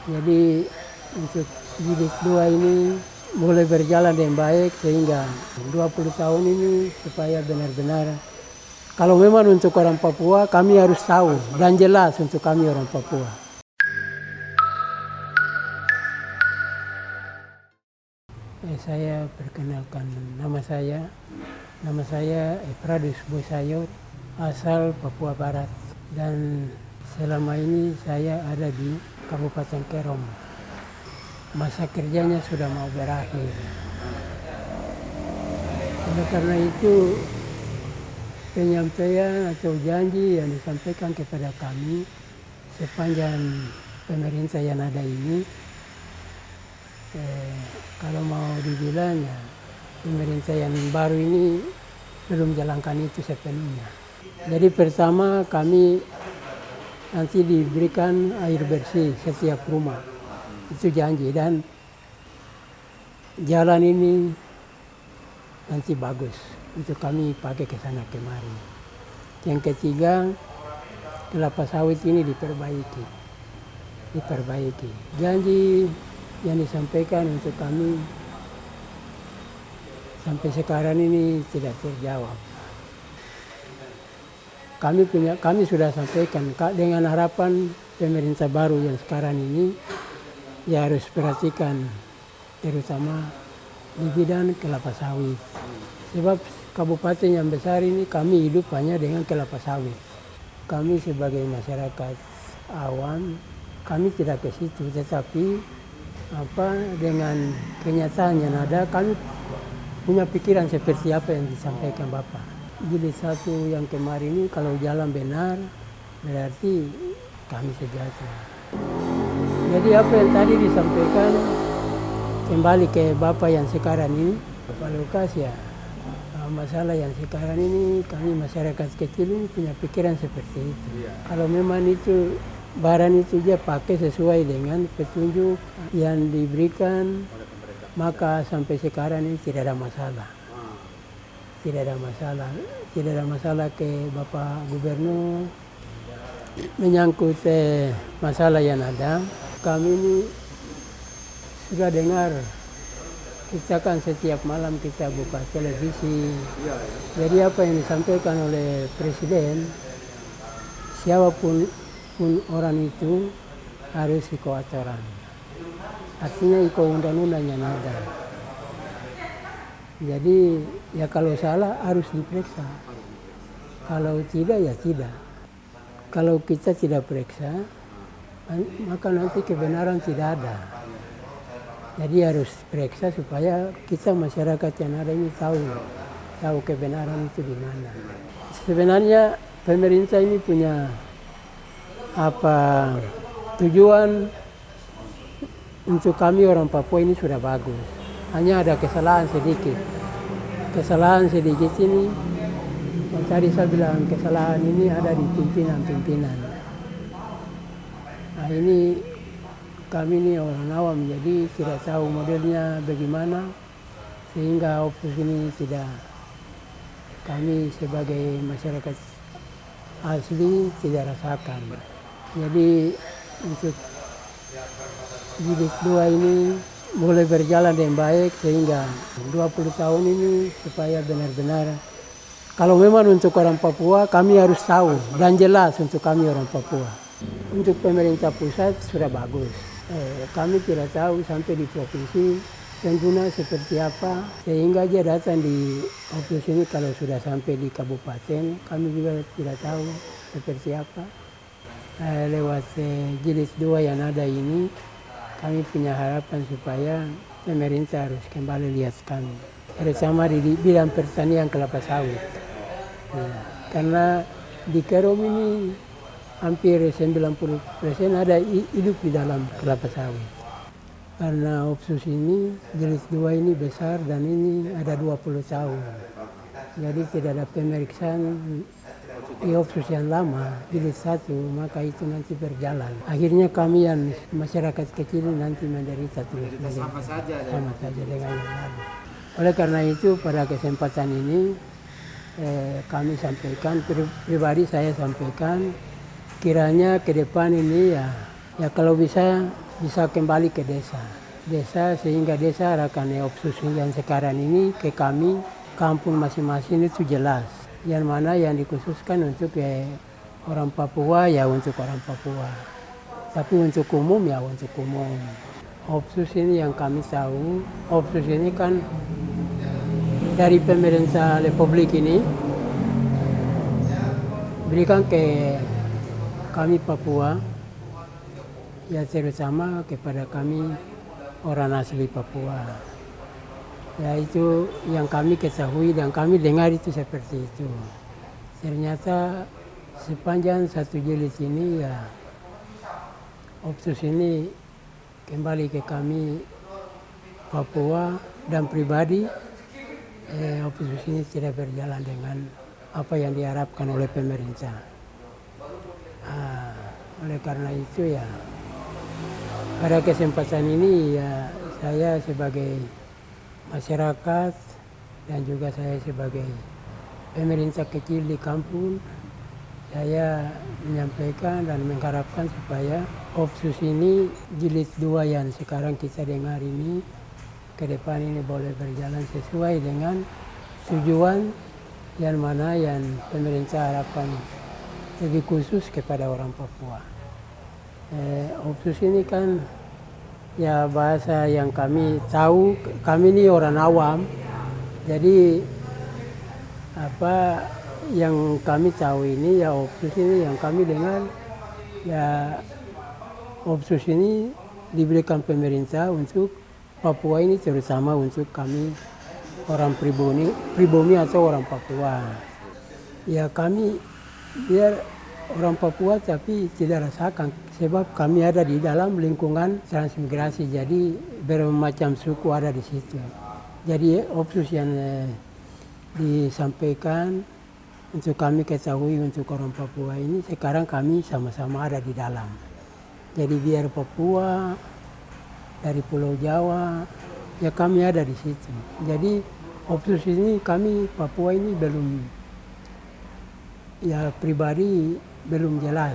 Jadi untuk jilid 2 ini mulai berjalan dengan baik sehingga 20 tahun ini supaya benar-benar kalau memang untuk orang Papua kami harus tahu dan jelas untuk kami orang Papua. Saya perkenalkan nama saya Epradus Bosayo, asal Papua Barat, dan selama ini saya ada di Kabupaten Kerom. Masa kerjanya sudah mau berakhir. Oleh karena itu penyampaian atau janji yang disampaikan kepada kami sepanjang pemerintah yang ada ini, kalau mau dibilang ya, pemerintah yang baru ini belum jalankan itu sepenuhnya. Jadi pertama kami nanti diberikan air bersih setiap rumah, itu janji, dan jalan ini nanti bagus untuk kami pakai ke sana kemari. Yang ketiga, kelapa sawit ini diperbaiki. Janji yang disampaikan untuk kami sampai sekarang ini tidak terjawab. Kami sudah sampaikan dengan harapan pemerintah baru yang sekarang ini ya harus perhatikan terutama di bidang kelapa sawit. Sebab kabupaten yang besar ini kami hidup hanya dengan kelapa sawit. Kami sebagai masyarakat awam, kami tidak ke situ, tetapi dengan kenyataan yang ada, kami punya pikiran seperti apa yang disampaikan Bapak. Jilid 1 yang kemarin ini kalau jalan benar, berarti kami sejahtera. Jadi apa yang tadi disampaikan kembali ke Bapak yang sekarang ini, Bapak Lukas, ya masalah yang sekarang ini kami masyarakat kecil ini punya pikiran seperti itu. Kalau memang itu barang itu dia pakai sesuai dengan petunjuk yang diberikan, maka sampai sekarang ini tidak ada masalah. Tidak ada masalah ke Bapak Gubernur menyangkut masalah yang ada. Kami ini sudah dengar, kita kan setiap malam kita buka televisi. Jadi apa yang disampaikan oleh Presiden, siapapun orang itu harus ikut aturan. Artinya ikut undang-undang yang ada. Jadi ya kalau salah harus diperiksa. Kalau tidak ya tidak. Kalau kita tidak periksa, maka nanti kebenaran tidak ada. Jadi harus periksa supaya kita masyarakat yang ada ini tahu kebenaran itu di mana. Sebenarnya pemerintah ini punya tujuan untuk kami orang Papua ini sudah bagus. Hanya ada kesalahan sedikit. Kesalahan sedikit ini, yang tadi saya bilang kesalahan ini ada di pimpinan. Nah ini kami ini orang awam, jadi tidak tahu modelnya bagaimana, sehingga opus ini kami sebagai masyarakat asli tidak rasakan. Jadi untuk jilid 2 ini mulai berjalan dengan baik sehingga 20 tahun ini supaya benar-benar kalau memang untuk orang Papua kami harus tahu dan jelas untuk kami orang Papua. Untuk pemerintah pusat sudah bagus. Kami tidak tahu sampai di provinsi pengguna seperti apa, sehingga dia datang di opus ini kalau sudah sampai di kabupaten kami juga tidak tahu seperti apa. Lewat jilid 2 yang ada ini kami punya harapan supaya pemerintah harus kembali lihat kami, terutama di bidang pertanian kelapa sawit. Karena di Kerom ini hampir 90% ada hidup di dalam kelapa sawit. Karena opsus ini, jilid 2 ini besar dan ini ada 20 tahun. Jadi tidak ada pemeriksaan di opsus yang lama, jilid 1, maka itu nanti berjalan. Akhirnya kami yang masyarakat kecil nanti menderita terus. Sama saja dengan yang lalu. Oleh karena itu pada kesempatan ini kami sampaikan, pribadi saya sampaikan, kiranya ke depan ini ya kalau bisa bisa kembali ke desa sehingga desa arahkan Opsus yang sekarang ini ke kami kampung masing-masing itu jelas. Yang mana yang dikhususkan untuk orang Papua ya untuk orang Papua. Tapi untuk umum ya untuk umum. Opsus ini yang kami tahu, Opsus ini kan dari pemerintah Republik ini berikan ke kami Papua, ya terutama kepada kami orang asli Papua. Ya itu yang kami ketahui dan kami dengar itu seperti itu. Ternyata sepanjang satu jilid ini ya Opsus ini kembali ke kami Papua dan pribadi Opsus ini tidak berjalan dengan apa yang diharapkan oleh pemerintah. Oleh karena itu ya pada kesempatan ini ya saya sebagai masyarakat dan juga saya sebagai pemerintah kecil di kampung, saya menyampaikan dan mengharapkan supaya Opsus ini jilid 2 yang sekarang kita dengar ini ke depan ini boleh berjalan sesuai dengan tujuan yang mana yang pemerintah harapkan lebih khusus kepada orang Papua. Opsus ini kan ya bahasa yang kami tahu, kami ini orang awam, jadi apa yang kami tahu ini ya Opsus ini yang kami dengar ya Opsus ini diberikan pemerintah untuk Papua ini terutama untuk kami orang pribumi atau orang Papua. Ya kami biar orang Papua tapi tidak rasakan sebab kami ada di dalam lingkungan transmigrasi, jadi bermacam suku ada di situ. Jadi Opsus yang disampaikan untuk kami ketahui untuk orang Papua ini sekarang kami sama-sama ada di dalam. Jadi biar Papua dari Pulau Jawa ya kami ada di situ. Jadi Opsus ini kami Papua ini belum ya pribadi belum jelas.